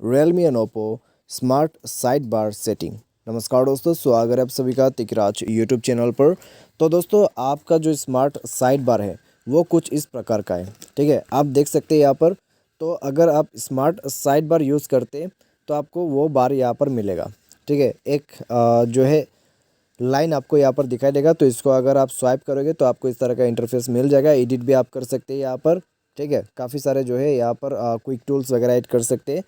Realme and Oppo smart side bar setting. नमस्कार दोस्तों, स्वागत है आप सभी का तिकराज यूट्यूब चैनल पर। तो दोस्तों, आपका जो स्मार्ट साइड बार है वो कुछ इस प्रकार का है। ठीक है, आप देख सकते हैं यहाँ पर। तो अगर आप स्मार्ट साइड बार यूज़ करते हैं तो आपको वो बार यहाँ पर मिलेगा। ठीक है, एक जो है लाइन आपको यहाँ पर दिखाई देगा। तो इसको अगर आप स्वाइप करोगे तो आपको इस तरह का इंटरफेस मिल जाएगा। एडिट भी आप कर सकते हैं यहाँ पर। ठीक है, काफ़ी सारे जो है यहाँ पर क्विक टूल्स वगैरह ऐड कर सकते हैं।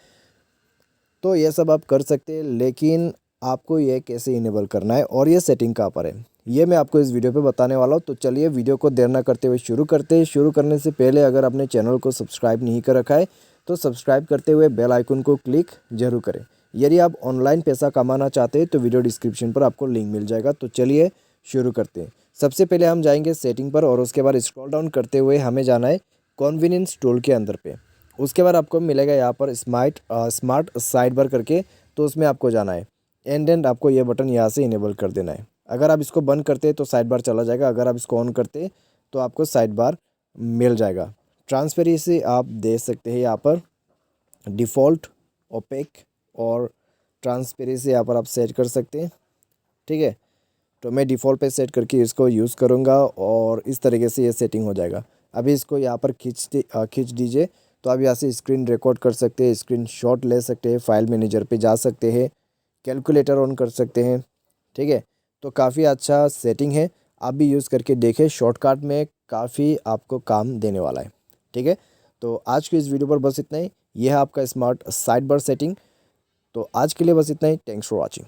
तो ये सब आप कर सकते हैं, लेकिन आपको ये कैसे इनेबल करना है और ये सेटिंग कहाँ पर है, ये मैं आपको इस वीडियो पे बताने वाला हूँ। तो चलिए वीडियो को देर ना करते हुए शुरू करते हैं। शुरू करने से पहले अगर आपने चैनल को सब्सक्राइब नहीं कर रखा है तो सब्सक्राइब करते हुए बेल आइकन को क्लिक जरूर करें। यदि आप ऑनलाइन पैसा कमाना चाहते हैं तो वीडियो डिस्क्रिप्शन पर आपको लिंक मिल जाएगा। तो चलिए शुरू करते हैं। सबसे पहले हम जाएंगे सेटिंग पर और उसके बाद स्क्रॉल डाउन करते हुए हमें जाना है कॉन्वीनियंस टूल के अंदर पे। उसके बाद आपको मिलेगा यहाँ पर स्मार्ट साइड बार करके। तो उसमें आपको जाना है एंड आपको ये बटन यहाँ से इनेबल कर देना है। अगर आप इसको बंद करते हैं तो साइड बार चला जाएगा, अगर आप इसको ऑन करते हैं तो आपको साइड बार मिल जाएगा। ट्रांसपेरेंसी आप दे सकते हैं यहाँ पर, डिफ़ॉल्ट, ओपेक और ट्रांसपेरेंसी यहाँ पर आप सेट कर सकते हैं। ठीक है, तो मैं डिफ़ॉल्ट पे सेट करके इसको यूज़ करूँगा और इस तरीके से ये सेटिंग हो जाएगा। अभी इसको यहाँ पर खींच दीजिए। तो आप यहाँ से स्क्रीन रिकॉर्ड कर सकते हैं, स्क्रीन शॉट ले सकते हैं, फाइल मैनेजर पे जा सकते हैं, कैलकुलेटर ऑन कर सकते हैं। ठीक है, तो काफ़ी अच्छा सेटिंग है, आप भी यूज़ करके देखें। शॉर्टकट में काफ़ी आपको काम देने वाला है। ठीक है, तो आज की इस वीडियो पर बस इतना ही। यह है आपका स्मार्ट साइड बार सेटिंग। तो आज के लिए बस इतना ही। Thanks for watching.